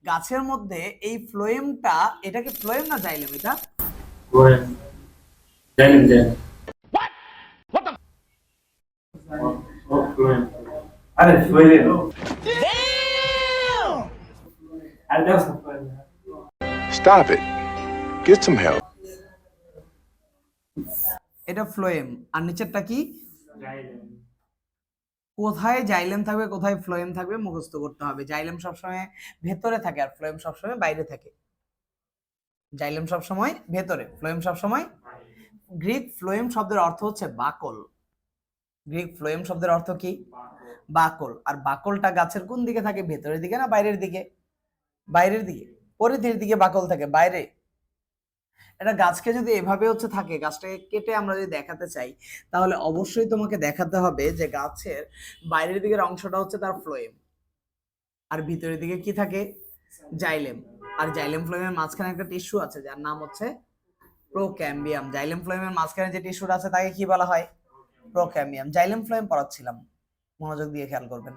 গাছের মধ্যে এই ফ্লোয়েমটা, এটা কি ফ্লোয়েম না জাইলেম? এটা Flame. Then. Flame. আরে flame. আর দাও flame. Stop it. Get some help. এটা ফ্লোয়েম। আর নিচেরটা কি? Xylem. কোথায় জাইলেম থাকবে কোথায় ফ্লোয়েম থাকবে মুখস্থ করতে হবে। জাইলেম সবসময় ভেতরে থাকে আর ফ্লোয়েম সবসময় বাইরে থাকে। জাইলেম সবসময় ভেতরে, ফ্লোয়েম সবসময়। গ্রিক ফ্লোয়েম শব্দের অর্থ হচ্ছে বাকল। গ্রিক ফ্লোয়েম শব্দের অর্থ কি? বাকল। আর বাকলটা গাছের কোন দিকে থাকে? ভেতরের দিকে না বাইরের দিকে? বাইরের দিকে। পরিধির দিকে বাকল থাকে, বাইরে। এটা গাছকে যদি এভাবে থাকে, গাছটাকে কেটে আমরা যদি দেখাতে চাই, তাহলে অবশ্যই তোমাকে দেখাতে হবে যে গাছের বাইরের দিকের অংশটা হচ্ছে তার ফ্লোয়েম, আর ভিতরের দিকে কি থাকে? জাইলেম। আর জাইলেম ফ্লোয়েমের মাঝখানে একটা টিস্যু আছে যার নাম হচ্ছে প্রোক্যাম্বিয়াম। জাইলেম ফ্লোয়েমের মাঝখানে যে টিস্যুটা আছে তাকে কি বলা হয়? প্রোক্যাম্বিয়াম। জাইলেম ফ্লোয়েম পড়াচ্ছিলাম, মনোযোগ দিয়ে খেয়াল করবেন।